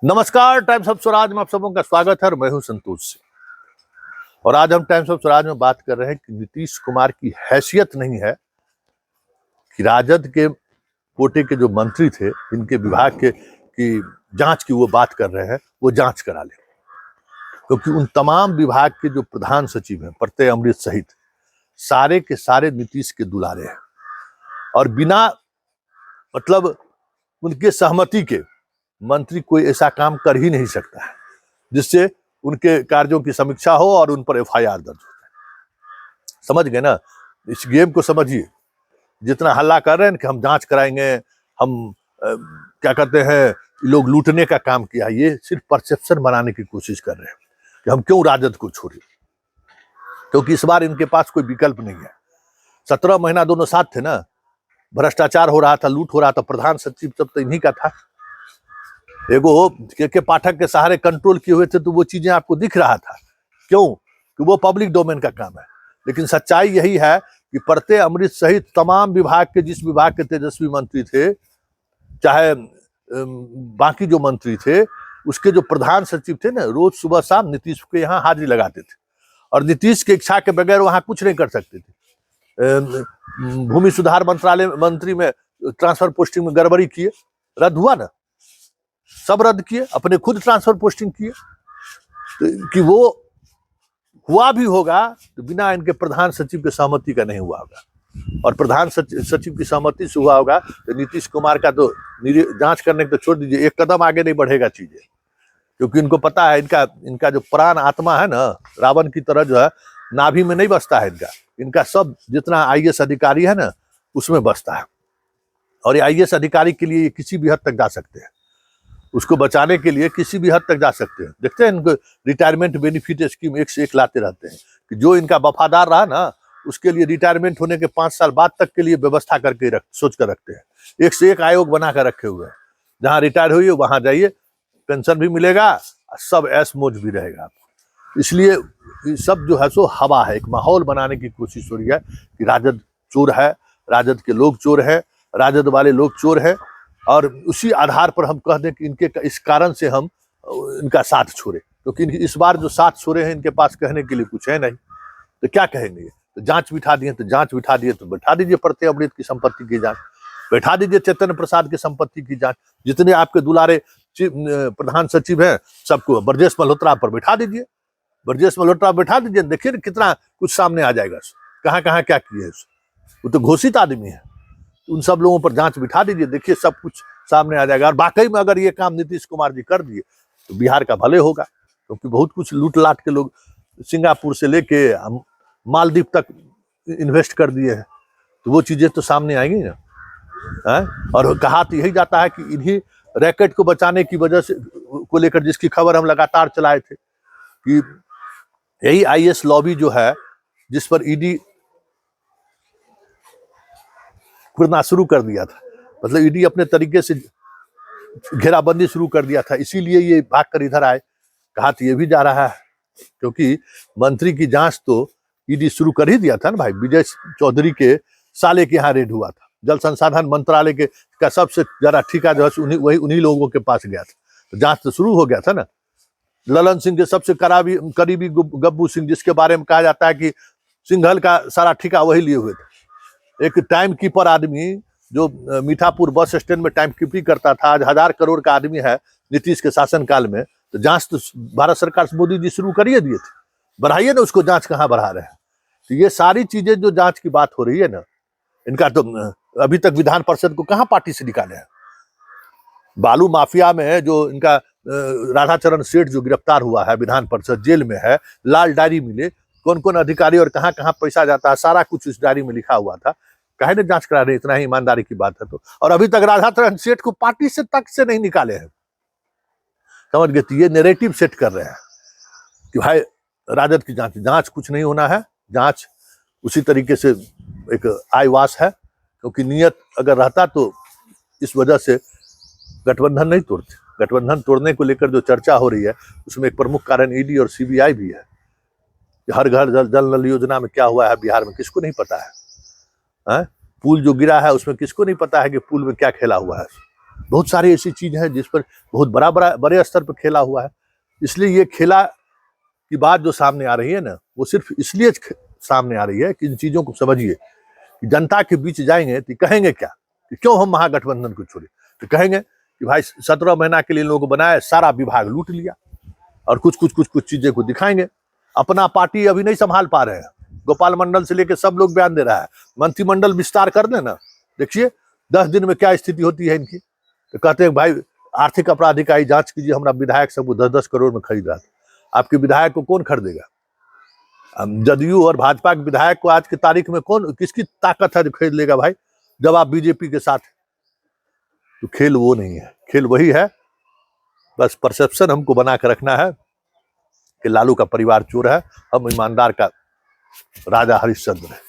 नमस्कार, times of Swaraj में आप सबों का स्वागत है और मैं हूं संतोष सिंह। और आज हम टाइम्स ऑफ स्वराज में बात कर रहे हैं कि नीतीश कुमार की हैसियत नहीं है कि राजद के कोटे के जो मंत्री थे, इनके विभाग के की जांच की वो बात कर रहे हैं, वो जांच करा ले। क्योंकि उन तमाम विभाग के जो प्रधान सचिव हैं, प्रत्यय अमृत सहित, सारे के सारे नीतीश के दुलारे हैं और बिना मतलब उनके सहमति के मंत्री कोई ऐसा काम कर ही नहीं सकता है जिससे उनके कार्यों की समीक्षा हो और उन पर एफआईआर दर्ज हो। समझ गए ना? इस गेम को समझिए। जितना हल्ला कर रहे हैं कि हम जांच कराएंगे, हम क्या कहते हैं, लोग लूटने का काम किया, ये सिर्फ परसेप्शन बनाने की कोशिश कर रहे हैं कि हम क्यों राजद को छोड़े। क्योंकि इस बार इनके पास कोई विकल्प नहीं है। 17 महीना दोनों साथ थे ना, भ्रष्टाचार हो रहा था, लूट हो रहा था, प्रधान सचिव सब तो इन्हीं का था। एगो के पाठक के सहारे कंट्रोल किए हुए थे तो वो चीजें आपको दिख रहा था। क्यों? कि वो पब्लिक डोमेन का काम है। लेकिन सच्चाई यही है कि प्रत्यय अमृत सहित तमाम विभाग के, जिस विभाग के तेजस्वी मंत्री थे, चाहे बाकी जो मंत्री थे, उसके जो प्रधान सचिव थे ना, रोज सुबह शाम नीतीश के यहाँ हाजिरी लगाते थे और नीतीश के इच्छा के बगैर वहां कुछ नहीं कर सकते थे। भूमि सुधार मंत्रालय मंत्री में ट्रांसफर पोस्टिंग में गड़बड़ी किए, रद्द हुआ ना, सब रद्द किए, अपने खुद ट्रांसफर पोस्टिंग किए। तो कि वो हुआ भी होगा तो बिना इनके प्रधान सचिव की सहमति का नहीं हुआ होगा, और प्रधान सचिव की सहमति से हुआ होगा तो नीतीश कुमार का तो जांच करने को तो छोड़ दीजिए, एक कदम आगे नहीं बढ़ेगा चीजें। क्योंकि इनको पता है इनका जो प्राण आत्मा है ना, रावण की तरह जो है, नाभि में नहीं बसता है इनका सब जितना आईएएस अधिकारी है ना, उसमें बसता है। और ये आईएएस अधिकारी के लिए किसी भी हद तक जा सकते हैं, उसको बचाने के लिए किसी भी हद तक जा सकते हैं। देखते हैं इनको रिटायरमेंट बेनिफिट स्कीम एक से एक लाते रहते हैं कि जो इनका वफादार रहा ना, उसके लिए रिटायरमेंट होने के 5 साल बाद तक के लिए व्यवस्था करके सोच कर रखते हैं। एक से एक आयोग बना कर रखे हुए हैं, जहां रिटायर हुई वहां जाइए, पेंशन भी मिलेगा, सब ऐश मौज भी रहेगा आपको। इसलिए सब जो है सो हवा है, एक माहौल बनाने की कोशिश हो रही है कि राजद चोर है, राजद के लोग चोर है, राजद वाले लोग चोर है, और उसी आधार पर हम कह दें कि इनके इस कारण से हम इनका साथ छोड़े। क्योंकि इस बार जो साथ छोड़े हैं, इनके पास कहने के लिए कुछ है नहीं, तो क्या कहेंगे। तो जांच बिठा दिए तो जांच बिठा दिए, तो बैठा दीजिए प्रत्यय अमृत की संपत्ति की जांच, बैठा दीजिए चैतन्य प्रसाद की संपत्ति की जांच, जितने आपके दुलारे प्रधान सचिव हैं सबको ब्रजेश मल्होत्रा पर बैठा दीजिए, ब्रजेश मल्होत्रा बैठा दीजिए, देखिए कितना कुछ सामने आ जाएगा, कहाँ कहाँ क्या किए। वो तो घोषित आदमी है, उन सब लोगों पर जांच बिठा दीजिए, देखिए सब कुछ सामने आ जाएगा। और वाकई में अगर ये काम नीतीश कुमार जी कर दिए तो बिहार का भले होगा। क्योंकि बहुत कुछ लूट लाट के लोग सिंगापुर से लेके मालदीव तक इन्वेस्ट कर दिए हैं, तो वो चीजें तो सामने आएंगी ना। और कहा तो यही जाता है कि इन्हीं रैकेट को बचाने की वजह से को लेकर जिसकी खबर हम लगातार चलाए थे कि यही आईएएस लॉबी जो है, जिस पर ईडी करना शुरू कर दिया था, मतलब ईडी अपने तरीके से घेराबंदी शुरू कर दिया था, इसीलिए ये भागकर इधर आए। कहा तो ये भी जा रहा है क्योंकि मंत्री की जांच तो ईडी शुरू कर ही दिया था ना भाई। विजय चौधरी के साले के यहाँ रेड हुआ था, जल संसाधन मंत्रालय का सबसे ज्यादा ठिका जो है उन्हीं लोगों के पास गया था, तो जांच तो शुरू हो गया था ना। ललन सिंह के सबसे करीबी गब्बू सिंह, जिसके बारे में कहा जाता है कि सिंघल का सारा ठिका वही लिए हुए थे। एक टाइम कीपर आदमी जो मीठापुर बस स्टैंड में टाइम कीपिंग करता था, आज 1000 करोड़ का आदमी है नीतीश के शासनकाल में। तो जांच तो भारत सरकार से मोदी जी शुरू करिए दिए थे, बढ़ाइए ना उसको, जांच कहाँ बढ़ा रहे हैं। तो ये सारी चीजें जो जांच की बात हो रही है ना, इनका तो अभी तक विधान परिषद को कहाँ पार्टी से निकाले हैं। बालू माफिया में जो इनका राधाचरण सेठ जो गिरफ्तार हुआ है, विधान परिषद जेल में है, लाल डायरी मिले, कौन कौन अधिकारी और कहाँ कहाँ पैसा जाता है, सारा कुछ उस डायरी में लिखा हुआ था। काहे ने जांच करा रहे, इतना ही ईमानदारी की बात है तो। और अभी तक राधाचरण सेठ को पार्टी से तक से नहीं निकाले हैं, समझ गए। तो ये नैरेटिव सेट कर रहे हैं कि भाई राजद की जांच कुछ नहीं होना है, जांच उसी तरीके से एक आईवास है। क्योंकि नियत अगर रहता तो इस वजह से गठबंधन नहीं तोड़ते। गठबंधन तोड़ने को लेकर जो चर्चा हो रही है, उसमें एक प्रमुख कारण ईडी और सीबीआई भी है। हर घर जल नल योजना में क्या हुआ है बिहार में, किसको नहीं पता है। पुल जो गिरा है उसमें किसको नहीं पता है कि पुल में क्या खेला हुआ है। बहुत सारी ऐसी चीज है जिस पर बहुत बड़े स्तर पर खेला हुआ है। इसलिए ये खेला की बात जो सामने आ रही है ना, वो सिर्फ इसलिए सामने आ रही है कि इन चीजों को समझिए कि जनता के बीच जाएंगे तो कहेंगे क्या कि क्यों हम महागठबंधन को छोड़े, तो कहेंगे कि भाई 17 महीना के लिए इन लोगों को बनाया, सारा विभाग लूट लिया, और कुछ चीजें को दिखाएंगे। अपना पार्टी अभी नहीं संभाल पा रहे हैं, गोपाल मंडल से लेकर सब लोग बयान दे रहा है, मंत्रिमंडल विस्तार कर देना, देखिए 10 दिन में क्या स्थिति होती है इनकी। तो कहते हैं भाई आर्थिक अपराध इकाई जांच कीजिए, हमारा विधायक सबको 10-10 करोड़ में खरीद रहा था। आपके विधायक को कौन खरीदेगा? जदयू और भाजपा के विधायक को आज की तारीख में कौन, किसकी ताकत है जो खरीद लेगा भाई, जब आप बीजेपी के साथ? तो खेल वो नहीं है, खेल वही है, बस परसेप्शन हमको बना कर रखना है कि लालू का परिवार चोर है, हम ईमानदार का राजा हरिश्चंद्र है।